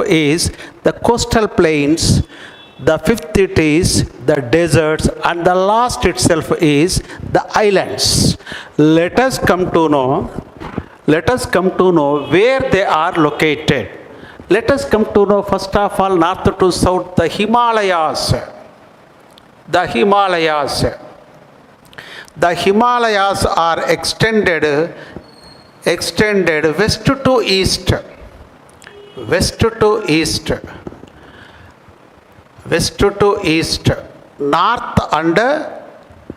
is the coastal plains, the fifth it is the deserts, and the last itself is the islands. Let us come to know where they are located. Let us come to know first of all north to south the Himalayas. The Himalayas. The Himalayas are extended west to east. West to east. West to east. North and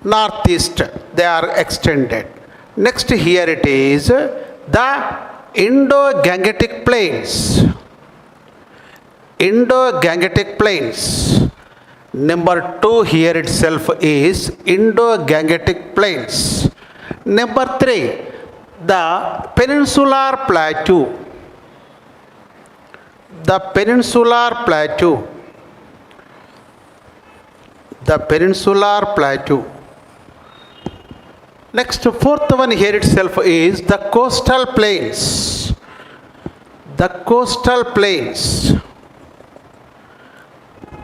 northeast. They are extended. Next here it is the Indo-Gangetic Plains. Indo-Gangetic Plains. Number 2 here itself is Indo-Gangetic Plains. Number 3, the Peninsular Plateau. The Peninsular Plateau. The Peninsular Plateau. Next, fourth one here itself is the Coastal Plains. The Coastal Plains.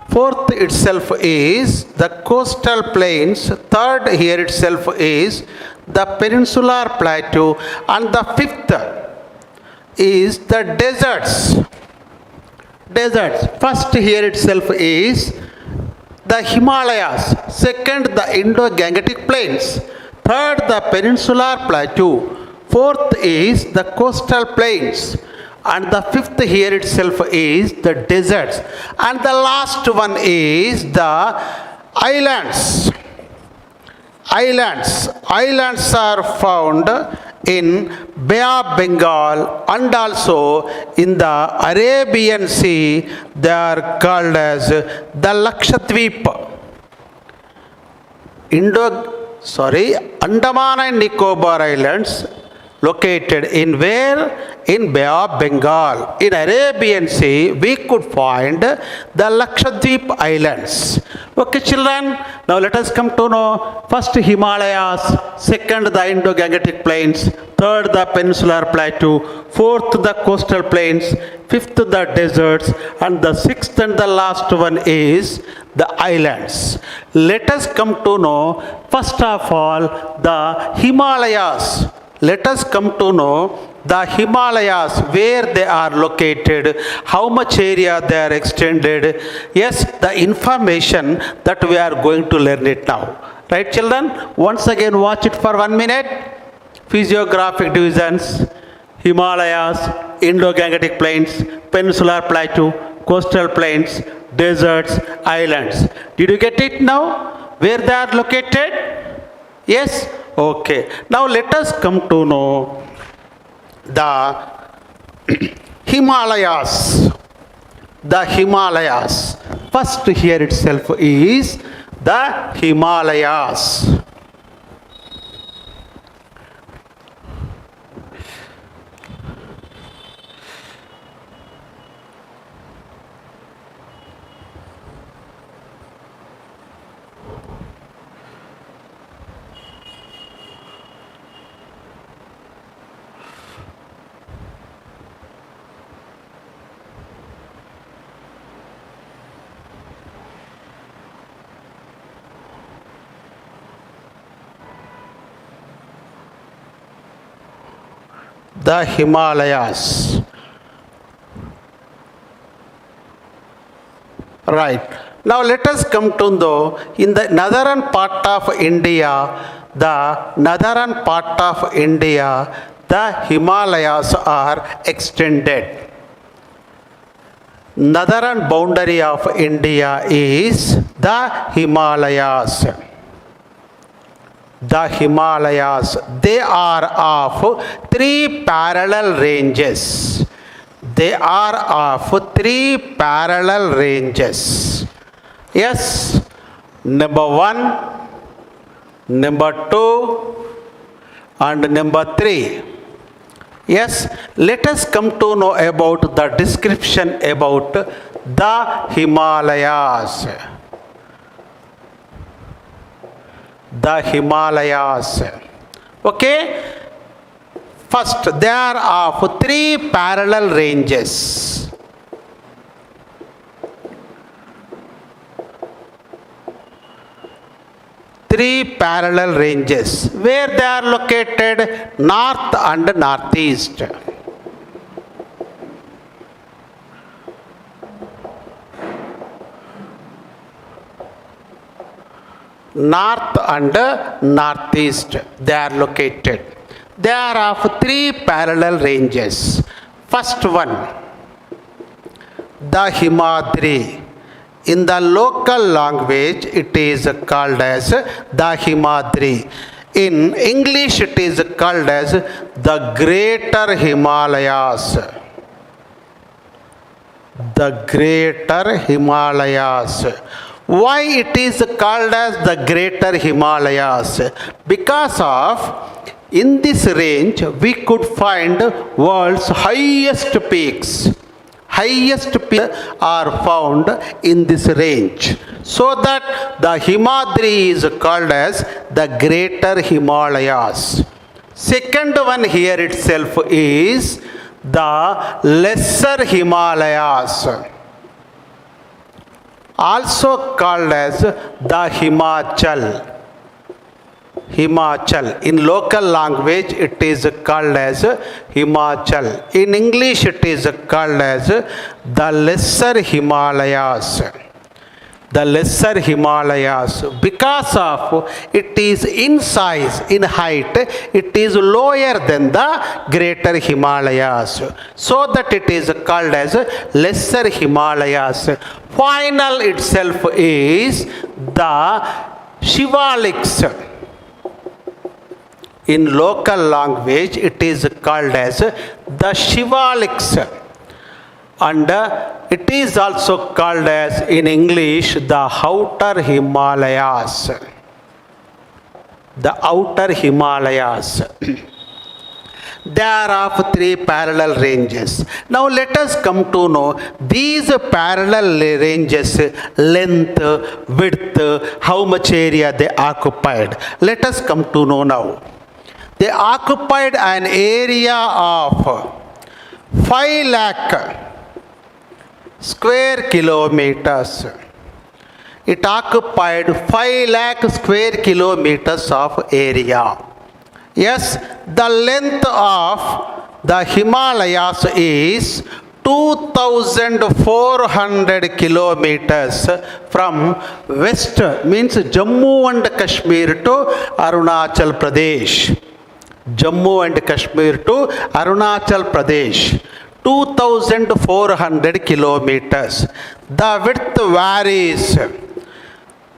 Fourth itself is the Coastal Plains. Third here itself is the Peninsular Plateau. And the fifth is the deserts. Deserts. First here itself is the Himalayas. Second, the Indo-Gangetic Plains. Third, the Peninsular Plateau. Fourth is the Coastal Plains. And the fifth here itself is the deserts. And the last one is the islands. Islands. Islands are found in Bay of Bengal and also in the Arabian Sea. They are called as the Lakshadweep. Andaman and Nicobar Islands located in where? In Bay of Bengal. In Arabian Sea, we could find the Lakshadweep Islands. Okay, children, now let us come to know first Himalayas, second the Indo-Gangetic Plains, third the Peninsular Plateau, fourth the Coastal Plains, fifth the deserts, and the sixth and the last one is the islands. Let us come to know first of all the Himalayas. Let us come to know the Himalayas, where they are located, how much area they are extended. Yes, the information that we are going to learn it now. Right, children? Once again, watch it for 1 minute. Physiographic divisions, Himalayas, Indo-Gangetic Plains, Peninsular Plateau, Coastal Plains, deserts, islands. Did you get it now? Where they are located? Yes? Okay. Now let us come to know the Himalayas. The Himalayas. First here itself is the Himalayas. The Himalayas. Right. Now let us come to know in the northern part of India, the Himalayas are extended. Northern boundary of India is the Himalayas. The Himalayas, they are of 3 parallel ranges. They are of 3 parallel ranges. Yes, number 1, number 2, and number 3. Yes, let us come to know about the description about the Himalayas. The Himalayas. Okay. First, they are of 3 parallel ranges. three parallel ranges. Where they are located? North and northeast. North and northeast they are located. They are of three parallel ranges. First one, the Himadri. In the local language it is called as the Himadri. In English it is called as the Greater Himalayas. The Greater Himalayas. Why it is called as the Greater Himalayas? Because of in this range we could find world's highest peaks. Highest peaks are found in this range. So that the Himadri is called as the Greater Himalayas. Second one here itself is the Lesser Himalayas, also called as the Himachal. Himachal. In local language it is called as Himachal. In English it is called as the Lesser Himalayas. The Lesser Himalayas, because of it is in size, in height, it is lower than the Greater Himalayas. So that it is called as Lesser Himalayas. Final itself is the Shivaliks. In local language it is called as the Shivaliks, and it is also called as in English the Outer Himalayas. The Outer Himalayas. They are of three parallel ranges. Now let us come to know these parallel ranges, length, width, how much area they occupied. Let us come to know now. They occupied an area of 5 lakh square kilometers. It occupied 5 lakh square kilometers of area. Yes, the length of the Himalayas is 2,400 kilometers from west, means Jammu and Kashmir to Arunachal Pradesh. Jammu and Kashmir to Arunachal Pradesh. 2,400 kilometers. The width varies.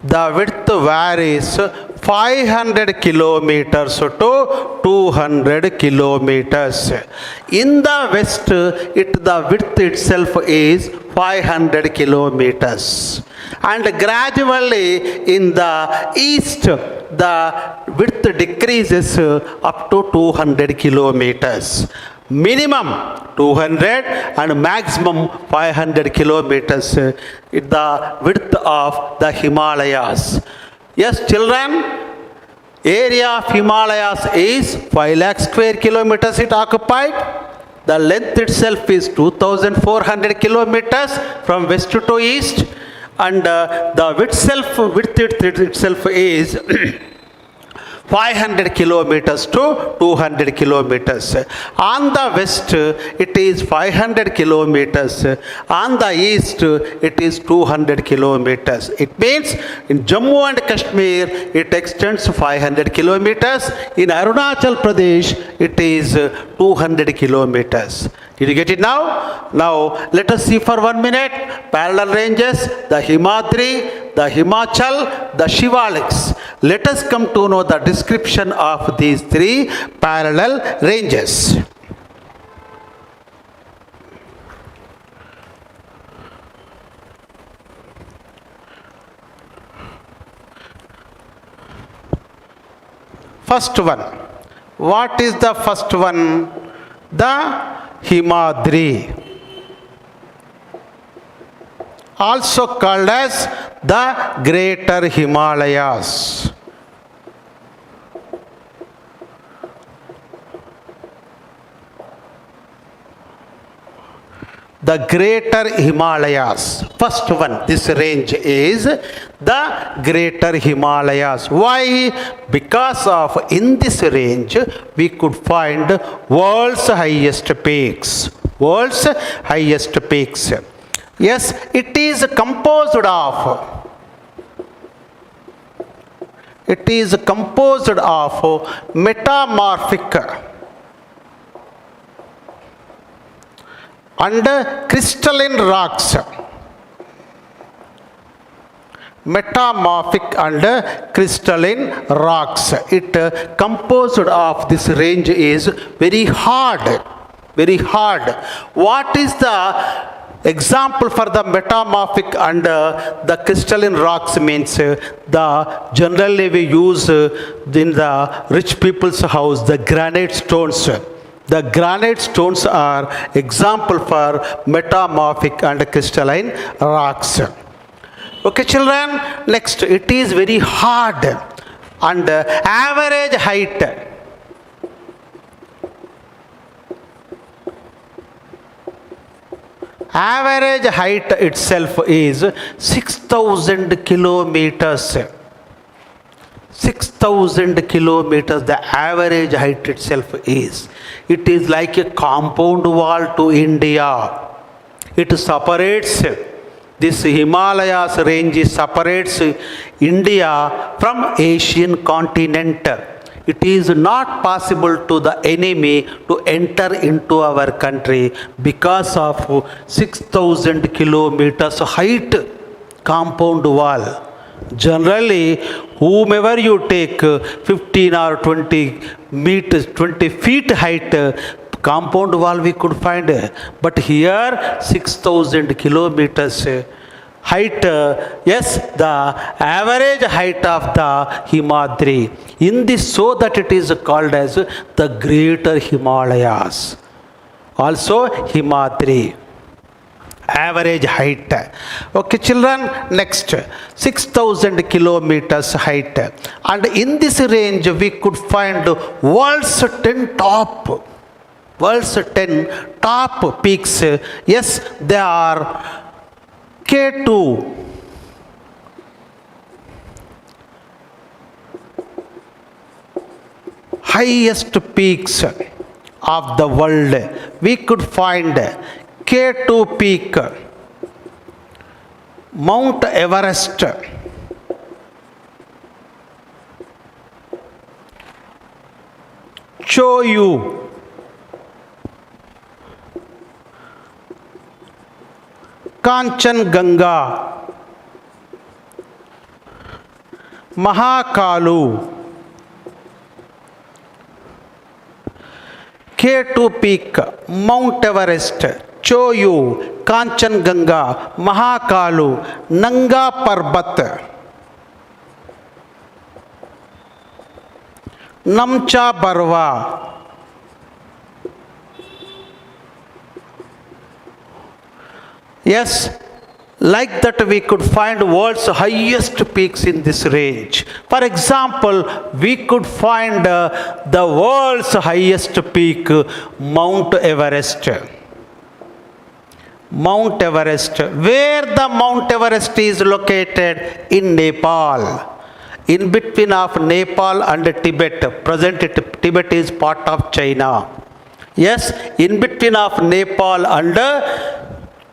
The width varies 500 kilometers to 200 kilometers. In the west, the width itself is 500 kilometers. And gradually in the east, the width decreases up to 200 kilometers. Minimum 200 and maximum 500 kilometers the width of the Himalayas. Yes, children, area of Himalayas is 5 lakh square kilometers it occupied. The length itself is 2,400 kilometers from west to east, and the width itself is 500 kilometers to 200 kilometers. On the west, it is 500 kilometers. On the east, it is 200 kilometers. It means in Jammu and Kashmir, it extends 500 kilometers. In Arunachal Pradesh, it is 200 kilometers. Did you get it now? Now, let us see for 1 minute. Parallel ranges, the Himadri, the Himachal, the Shivaliks. Let us come to know the description of these three parallel ranges. First one. What is the first one? The Himadri, also called as the Greater Himalayas. the greater Himalayas. First one, this range is the greater Himalayas. Why? Because of in this range we could find world's highest peaks. World's highest peaks. Yes, it is composed of metamorphic and crystalline rocks. Metamorphic and crystalline rocks. It composed of this range is very hard. Very hard. What is the example for the metamorphic and the crystalline rocks means the generally we use in the rich people's house the granite stones. The granite stones are example for metamorphic and crystalline rocks. Okay, children, next, it is very hard and average height. Average height itself is 6,000 kilometers. 6,000 kilometers the average height itself is. It is like a compound wall to India. It separates, this Himalayas range separates India from Asian continent. It is not possible to the enemy to enter into our country because of 6,000 kilometers height compound wall. Generally, whomever you take 15 or 20 meters, 20 feet height compound wall we could find. But here 6,000 kilometers height, yes, the average height of the Himadri. In this, so that it is called as the greater Himalayas. Also Himadri. Average height. Okay, children, next, 6,000 kilometers height. And in this range we could find world's 10 top peaks. Yes, they are K2, highest peaks of the world. We could find K2 peak, Mount Everest, Choyu, Kanchenjunga, Mahakalu, K2 peak, Mount Everest, Choyu, Kanchenjunga, Mahakalu, Nanga Parbat, Namcha Barwa, yes, like that we could find world's highest peaks in this range. For example, we could find the world's highest peak, Mount Everest. Mount Everest. Where the Mount Everest is located? In Nepal. In between of Nepal and Tibet. Present Tibet is part of China. Yes, in between of Nepal and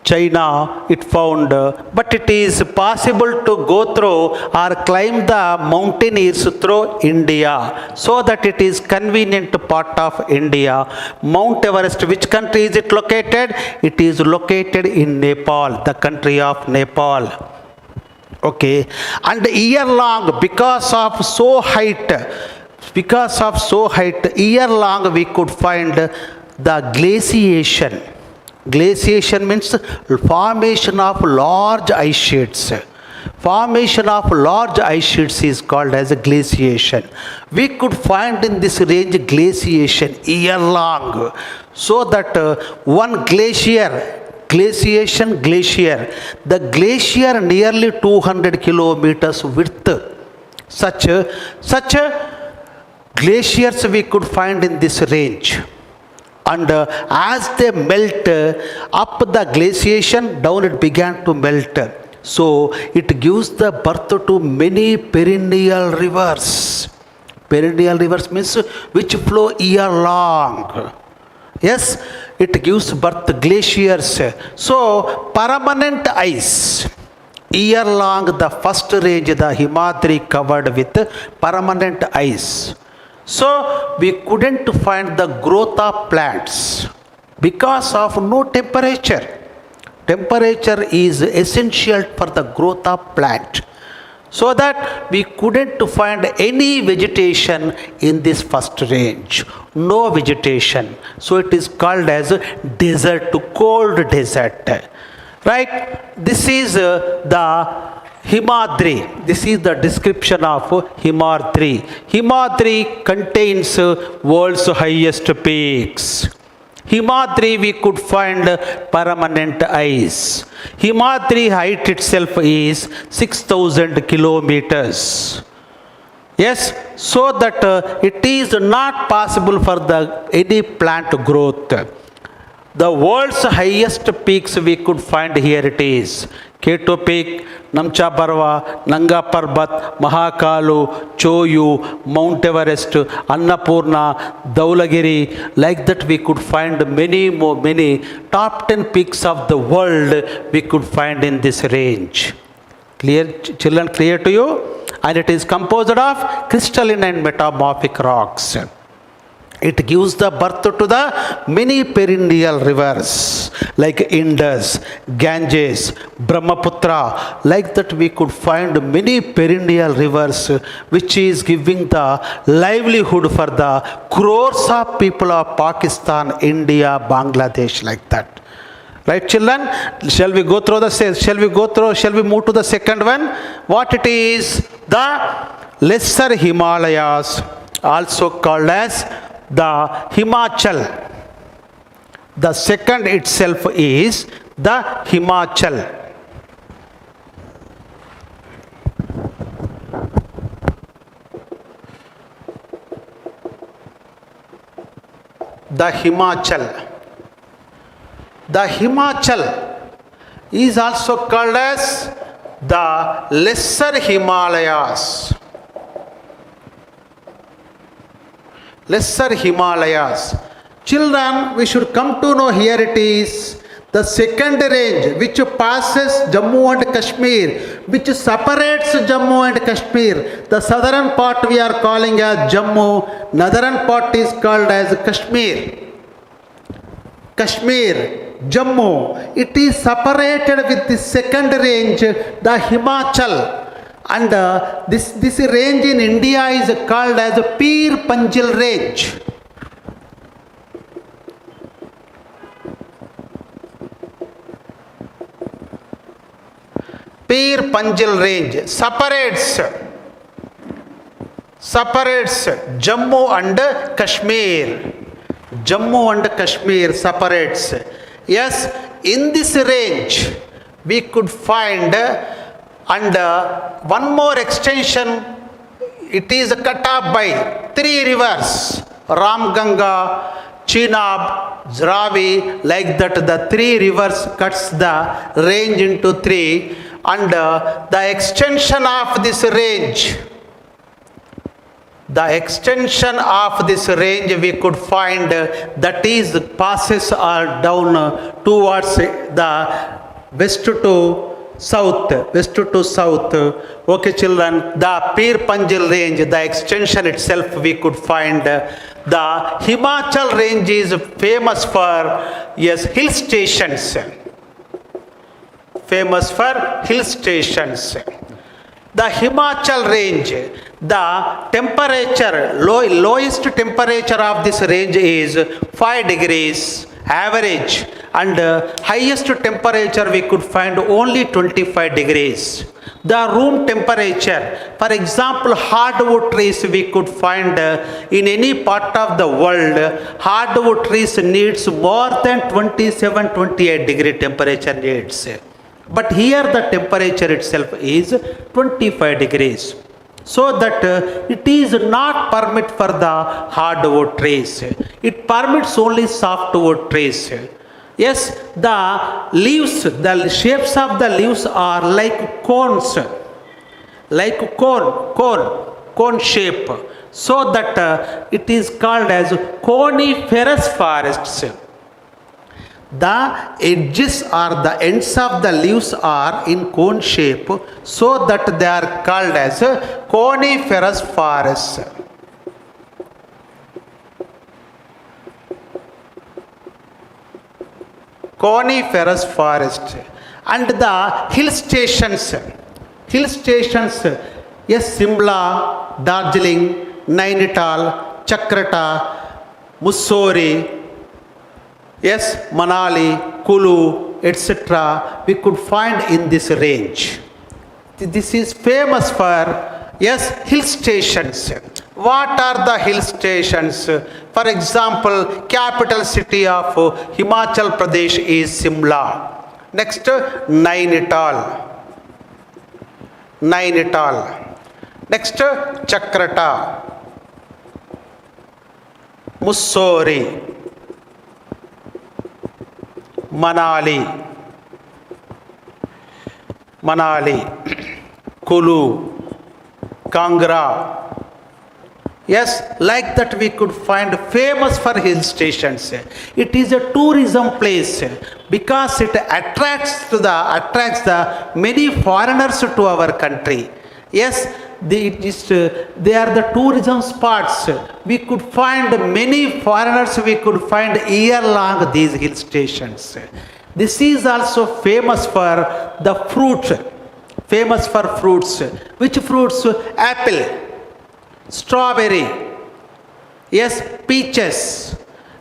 China it found, but it is possible to go through or climb the mountains through India, so that it is convenient part of India. Mount Everest, which country is it located? It is located in Nepal, the country of Nepal. Okay, and year long, because of so height, year long we could find the glaciation. Glaciation means formation of large ice sheets. Formation of large ice sheets is called as a glaciation. We could find in this range glaciation year long, so that one glacier, the glacier nearly 200 kilometers width. Such glaciers we could find in this range. And as they melt up the glaciation, down it began to melt. So it gives the birth to many perennial rivers. Perennial rivers means which flow year long. Yes, it gives birth to glaciers. So permanent ice. Year long, the first range, the Himadri, covered with permanent ice. So we couldn't find the growth of plants because of no temperature. Temperature is essential for the growth of plant. So that we couldn't find any vegetation in this first range. No vegetation. So it is called as desert, cold desert. Right? This is the Himadri. This is the description of Himadri. Himadri contains world's highest peaks. Himadri we could find permanent ice. Himadri height itself is 6,000 kilometers. Yes, so that it is not possible for any plant growth. The world's highest peaks we could find here it is. Keto Peak, Namcha Barwa, Nanga Parbat, Mahakalu, Choyu, Mount Everest, Annapurna, Dhaulagiri. Like that we could find many top 10 peaks of the world we could find in this range. Clear, children, clear to you? And it is composed of crystalline and metamorphic rocks. It gives the birth to the many perennial rivers like Indus, Ganges, Brahmaputra. Like that we could find many perennial rivers which is giving the livelihood for the crores of people of Pakistan, India, Bangladesh, like that. Right, children? Shall we move to the second one? What it is? The Lesser Himalayas, also called as the Himachal. The second itself is the Himachal. The Himachal. The Himachal is also called as the Lesser Himalayas. Lesser Himalayas. Children, we should come to know here it is the second range which passes Jammu and Kashmir, which separates Jammu and Kashmir. The southern part we are calling as Jammu, northern part is called as Kashmir. Kashmir, Jammu, it is separated with the second range, the Himachal. And this range in India is called as a Pir Panjal range. Pir Panjal range separates Jammu and Kashmir. Jammu and Kashmir separates. Yes, in this range we could find and one more extension. It is cut off by three rivers, Ramganga, Chenab, Zravi. Like that the three rivers cuts the range into three, and the extension of this range, we could find that is passes down towards the west to south. Okay, children, the Pir Panjal range, the extension itself we could find. The Himachal range is famous for, yes, hill stations. The Himachal range, the temperature, lowest temperature of this range is 5 degrees average, and highest temperature we could find only 25 degrees. The room temperature, for example, hardwood trees we could find in any part of the world, hardwood trees needs more than 27-28 degree temperature needs. But here the temperature itself is 25 degrees. so that it is not permit for the hardwood trees. It permits only softwood trees. Yes, the leaves, the shapes of the leaves are like cones, like cone shape, so that it is called as coniferous forests. The edges or the ends of the leaves are in cone shape, so that they are called as coniferous forests. Coniferous forest. And the hill stations, yes, Simla, Darjeeling, Nainital, Chakrata, Mussoorie, yes, Manali, Kulu, etc. we could find in this range. This is famous for, yes, hill stations. What are the hill stations? For example, capital city of Himachal Pradesh is Simla. Next, Nainital. Next, Chakrata. Mussoorie. Manali, Kulu, Kangra. Yes, like that we could find famous for hill stations. It is a tourism place because it attracts the many foreigners to our country. Yes, they are the tourism spots. We could find many foreigners, we could find year long these hill stations. This is also famous for the fruit, famous for fruits. Which fruits? Apple, strawberry, yes, peaches.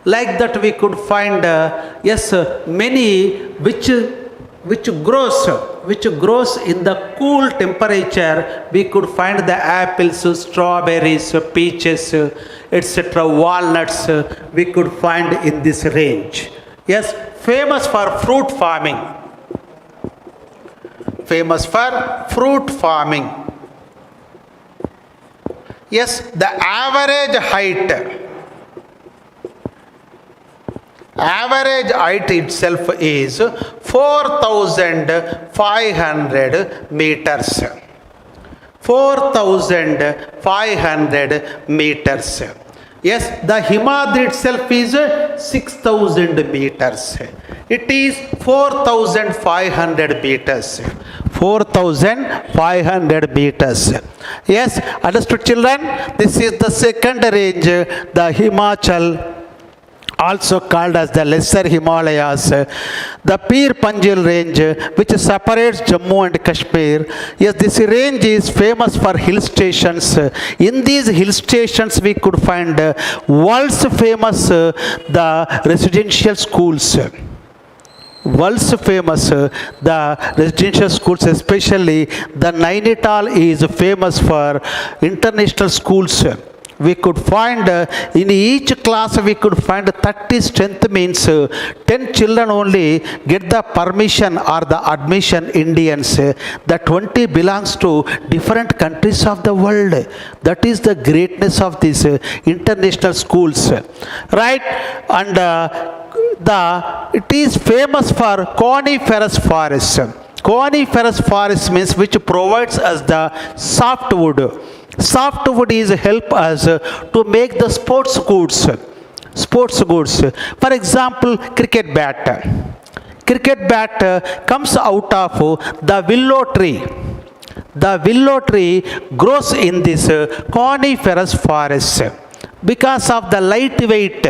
Like that we could find, yes, many which grows in the cool temperature. We could find the apples, strawberries, peaches, etc. walnuts we could find in this range. Yes, famous for fruit farming. Yes, the average height itself is 4,500 meters. 4,500 meters. Yes, the Himadri itself is 6,000 meters. It is 4,500 meters. 4,500 meters. Yes, understood children? This is the second range, the Himachal, also called as the Lesser Himalayas, the Pir Panjal range, which separates Jammu and Kashmir. Yes, this range is famous for hill stations. In these hill stations, we could find world's famous the residential schools. World's famous the residential schools, especially the Nainital is famous for international schools. We could find in each class we could find 30 strength, means 10 children only get the permission or the admission Indians. The 20 belongs to different countries of the world. That is the greatness of these international schools, right? And it is famous for coniferous forests. Coniferous forest means which provides us the softwood. Softwood is help us to make the sports goods. For example, cricket bat. Cricket bat comes out of the willow tree. The willow tree grows in this coniferous forest. Because of the light weight,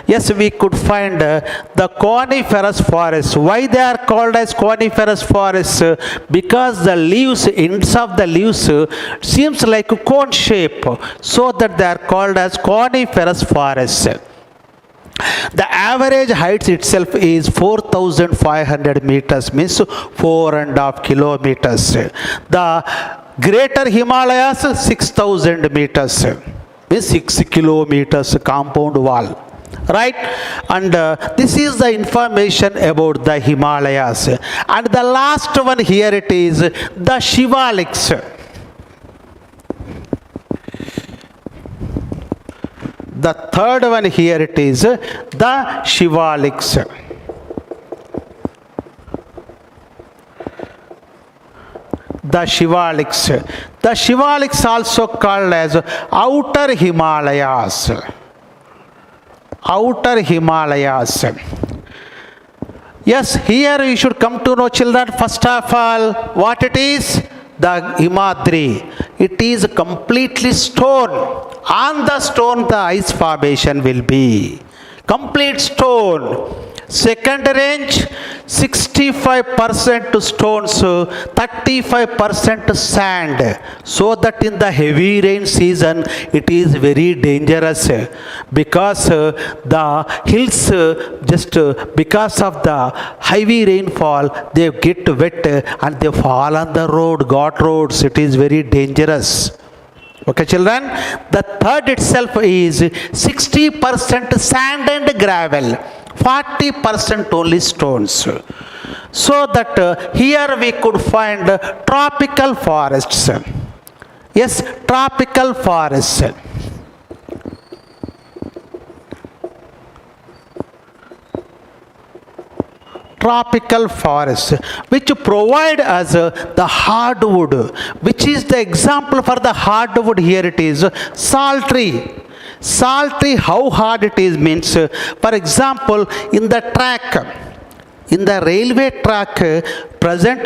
yes, we could find the coniferous forest. Why they are called as coniferous forests? Because the leaves, ends of the leaves seems like a cone shape, so that they are called as coniferous forests. The average height itself is 4,500 meters, means 4.5 kilometers. The Greater Himalayas 6,000 meters, means 6 kilometers compound wall. right? And this is the information about the Himalayas. And the last one here it is the Shivaliks. The third one here it is the Shivaliks. The Shivaliks. The Shivaliks also called as outer Himalayas. Outer Himalayas. Yes, here you should come to know, children, first of all, what it is? The Himadri. It is completely stone. On the stone, the ice formation will be. Complete stone. Second range, 65% stones, 35% sand. So that in the heavy rain season, it is very dangerous because the hills, just because of the heavy rainfall, they get wet and they fall on the road, got roads. It is very dangerous. Okay, children. The third itself is 60% sand and gravel. 40% only stones. So that here we could find tropical forests. Yes, tropical forests. Tropical forests which provide us the hardwood, which is the example for the hardwood here it is salt tree. Salt tree, how hard it is means, for example, in the track, in the railway track, present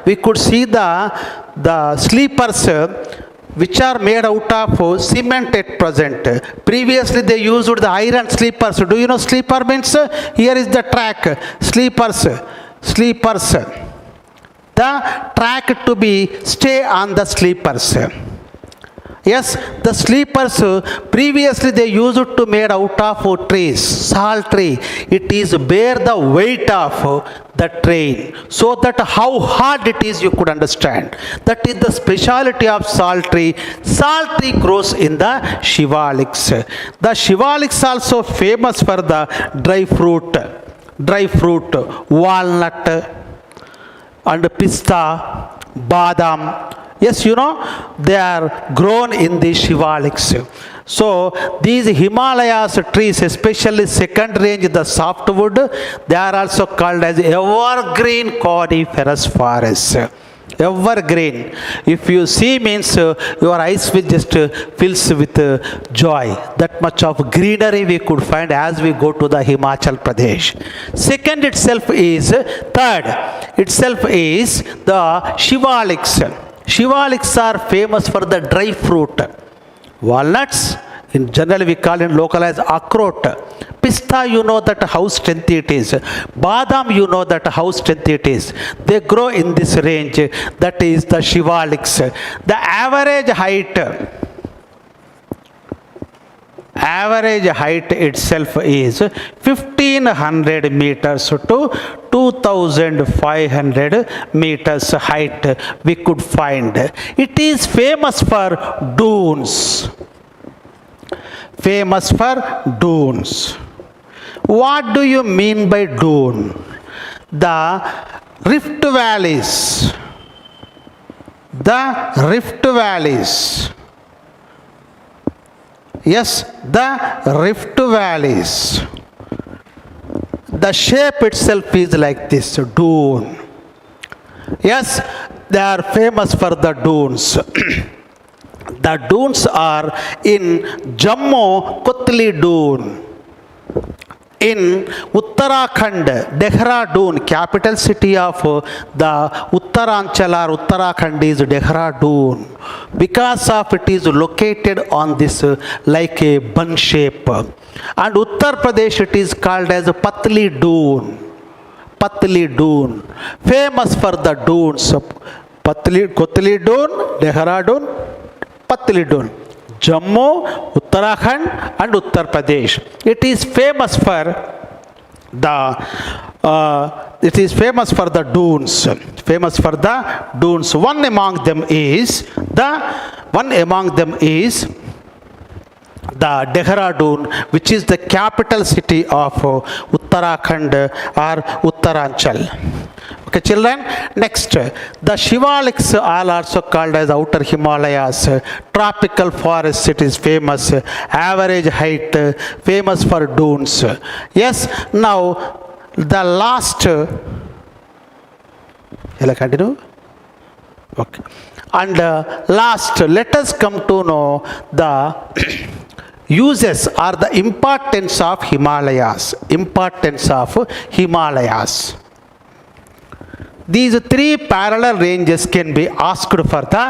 we could see the sleepers which are made out of cement at present. Previously they used the iron sleepers. Do you know sleeper means? Here is the track, sleepers. Sleepers. The track to be stay on the sleepers. Yes, the sleepers previously they used to made out of trees, salt tree. It is bear the weight of the train. So that how hard it is you could understand. That is the speciality of salt tree. Salt tree grows in the Shivaliks. The Shivaliks also famous for the dry fruit, walnut and pista, badam. Yes, you know, they are grown in the Shivaliks. So, these Himalayas trees, especially second range, the softwood, they are also called as evergreen coniferous forests. Evergreen. If you see means your eyes will just fills with joy. That much of greenery we could find as we go to the Himachal Pradesh. Second itself is, third itself is the Shivaliks. Shivaliks are famous for the dry fruit. Walnuts, in general we call in local as akrot. Pista, you know that how strengthy it is. Badam, you know that how strengthy it is. They grow in this range. That is the Shivaliks. The average height itself is 1500 meters to 2500 meters height we could find. It is famous for dunes. Famous for dunes. What do you mean by dune? The rift valleys. The rift valleys. Yes, the rift valleys. The shape itself is like this, dune. Yes, they are famous for the dunes. The dunes are in Jammu, Kotli Dune. In Uttarakhand, Dehradun, capital city of the Uttaranchal or Uttarakhand is Dehradun. Because of it is located on this like a bun shape. And Uttar Pradesh it is called as Patli Dune. Patli Dune. Famous for the dunes. Kotli Dune, Dehradun, Patli Dune. Jammu, Uttarakhand and Uttar Pradesh. It is famous for the dunes. Famous for the dunes. One among them is the the Dehradun, which is the capital city of Uttarakhand or Uttaranchal. Okay, children. Next, the Shivaliks are also called as outer Himalayas. Tropical forest, it is famous. Average height, famous for dunes. Yes. Now, the last. Shall I continue? Okay. And last, let us come to know the uses or the importance of Himalayas. Importance of Himalayas. These three parallel ranges can be asked for the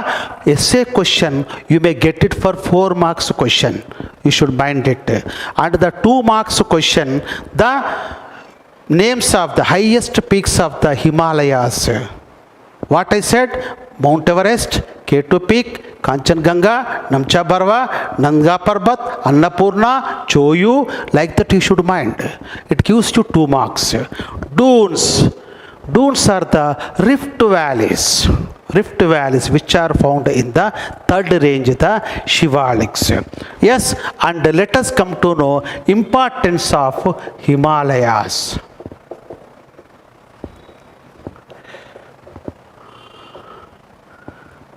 essay question. You may get it for 4 marks question. You should mind it. And the 2 marks question, the names of the highest peaks of the Himalayas. What I said? Mount Everest, K2 peak, Kanchenjunga, Namcha Barwa, Nanga Parbat, Annapurna, Choyu. Like that you should mind. It gives you 2 marks. Dunes. Dunes are the rift valleys. Rift valleys which are found in the third range, the Shivaliks. Yes, and let us come to know importance of Himalayas.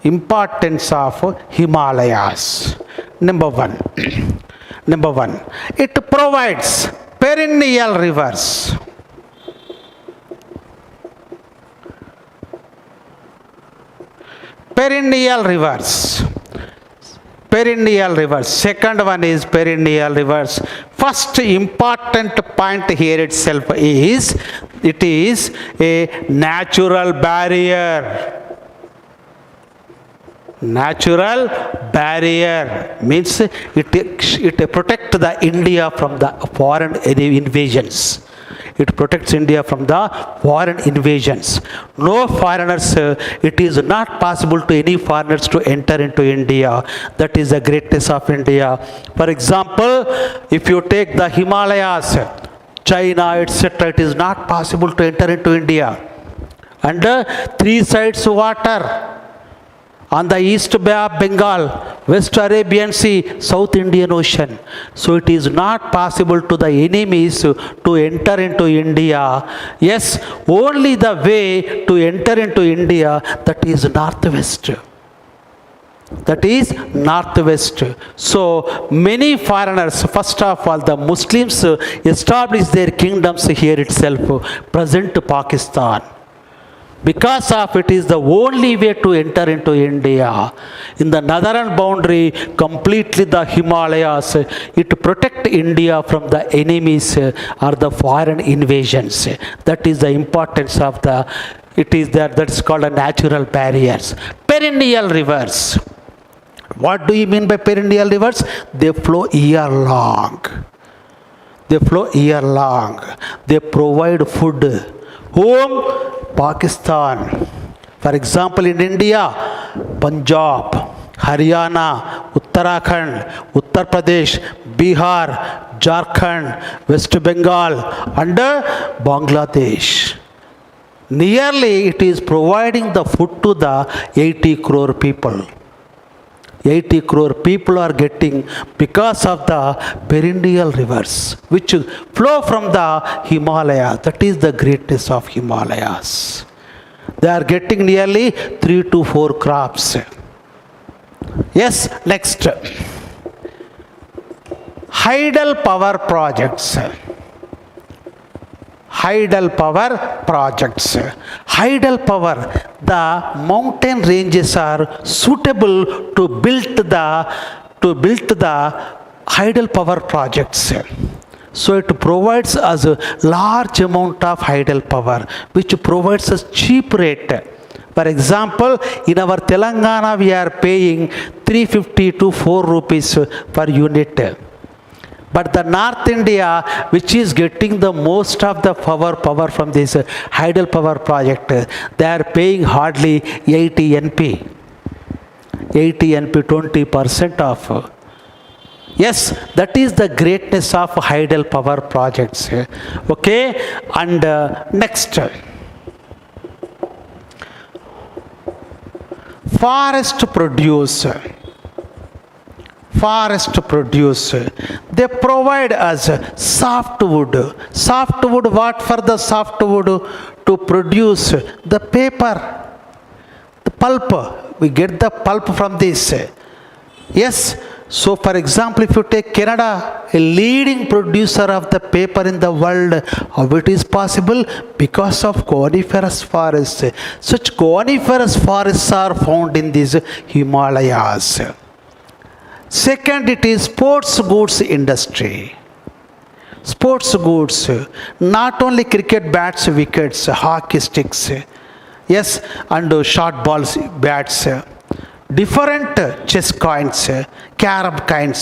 Importance of Himalayas. Number one, it provides perennial rivers. Perennial rivers. Perennial rivers. Second one is perennial rivers. First important point here itself is, it is a natural barrier. Natural barrier means it protects the India from the foreign invasions. It protects India from the foreign invasions. No foreigners, it is not possible to any foreigners to enter into India. That is the greatness of India. For example, if you take the Himalayas, China, etc., it is not possible to enter into India. And 3 sides water. On the East Bay of Bengal, West Arabian Sea, South Indian Ocean. So it is not possible to the enemies to enter into India. Yes, only the way to enter into India, that is northwest. That is northwest. So many foreigners, first of all the Muslims established their kingdoms here itself, present Pakistan. Because of it is the only way to enter into India. In the northern boundary, completely the Himalayas, it protect India from the enemies or the foreign invasions. That is the importance of the, it is there, that's called a natural barriers. Perennial rivers. What do you mean by perennial rivers? They flow year long. They flow year long. They provide food. Whom? Pakistan. For example, in India, Punjab, Haryana, Uttarakhand, Uttar Pradesh, Bihar, Jharkhand, West Bengal, and Bangladesh. Nearly it is providing the food to the 80 crore people. 80 crore people are getting because of the perennial rivers which flow from the Himalaya. That is the greatness of Himalayas. They are getting nearly 3 to 4 crops. Yes, next. Hydropower projects. Hydropower projects. Hydropower, the mountain ranges are suitable to build the hydropower projects. So it provides us a large amount of hydropower, which provides us cheap rate. For example, in our Telangana, we are paying 350 to 4 rupees per unit. But the North India, which is getting the most of the power from this hydropower project, they are paying hardly 80 NP. 80 NP, 20% off. Yes, that is the greatness of hydropower projects. Okay, and next. forest produce? They provide us softwood. Softwood, what for the softwood? To produce the paper, the pulp. We get the pulp from this. Yes. So, for example, if you take Canada, a leading producer of the paper in the world, how it is possible? Because of coniferous forests. Such coniferous forests are found in these Himalayas. Second, it is sports goods industry. Sports goods, not only cricket bats, wickets, hockey sticks, yes, and short balls, bats. Different chess coins, carom coins,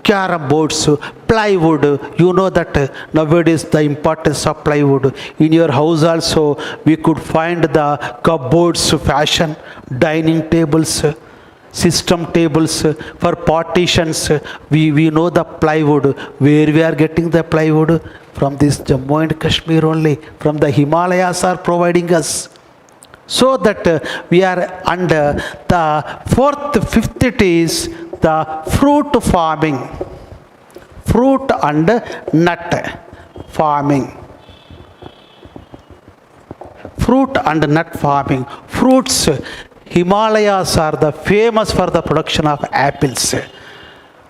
carom boards, plywood. You know that nowadays the importance of plywood. In your house also we could find the cupboards fashion, dining tables, system tables for partitions. We know the plywood. Where we are getting the plywood? From this Jammu and Kashmir only. From the Himalayas are providing us. So that we are under the fifth it is the fruit farming, fruit and nut farming, fruit and nut farming. Fruits, Himalayas are the famous for the production of apples.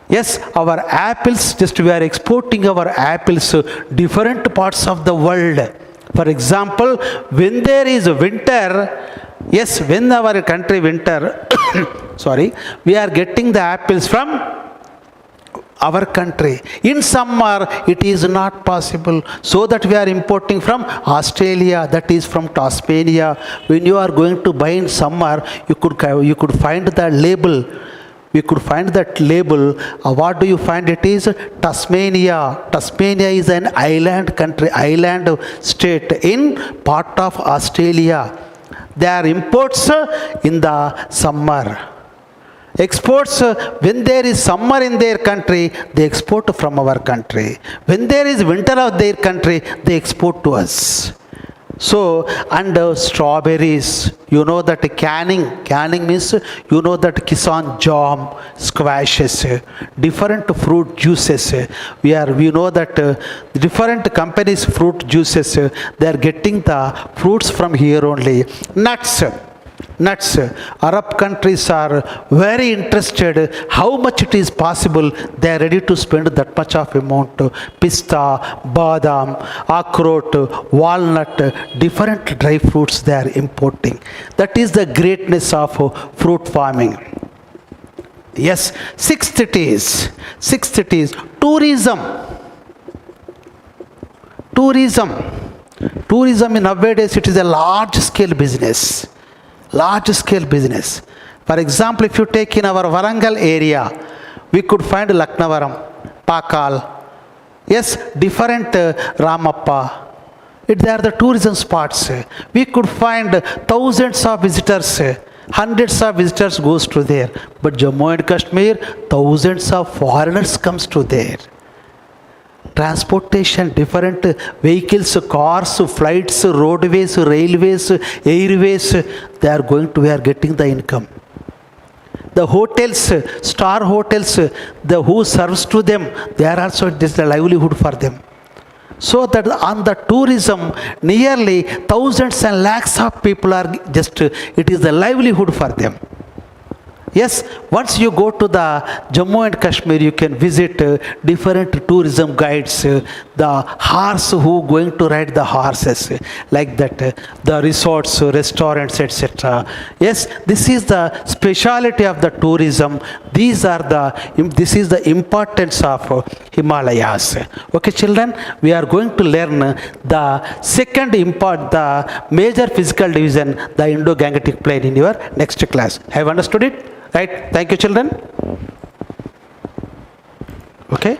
Yes, our apples, just we are exporting our apples to different parts of the world. For example, when there is winter, yes, when our country winter, sorry, we are getting the apples from our country. In summer, it is not possible. So that we are importing from Australia, that is from Tasmania. When you are going to buy in summer, you could find the label. We could find that label. What do you find? It is Tasmania. Tasmania is an island country, island state in part of Australia. They are imports in the summer. Exports, when there is summer in their country, they export from our country. When there is winter of their country, they export to us. So, and strawberries, you know that canning means, you know that kisan jam, squashes, different fruit juices. We know that different companies' fruit juices, they are getting the fruits from here only. Nuts. Arab countries are very interested how much it is possible. They are ready to spend that much of amount. Pista, badam, akroot, walnut, different dry fruits they are importing. That is the greatness of fruit farming. Yes, sixth it is tourism. Tourism in nowadays it is a large scale business. For example, if you take in our Warangal area, we could find Laknavaram, Pakal, yes, different Ramappa. They are the tourism spots. We could find thousands of visitors, hundreds of visitors goes to there. But Jammu and Kashmir, thousands of foreigners comes to there. Transportation, different vehicles, cars, flights, roadways, railways, airways, we are getting the income. The hotels, star hotels, who serves to them, they are also, this is the livelihood for them. So that on the tourism, nearly thousands and lakhs of people are just, it is the livelihood for them. Yes, once you go to the Jammu and Kashmir, you can visit different tourism guides, the horse who going to ride the horses, like that, the resorts, restaurants, etc. Yes, this is the speciality of the tourism. This is the importance of Himalayas. Okay, children, we are going to learn the second the major physical division, the Indo-Gangetic Plain, in your next class. Have you understood it? Right? Thank you, children. Okay.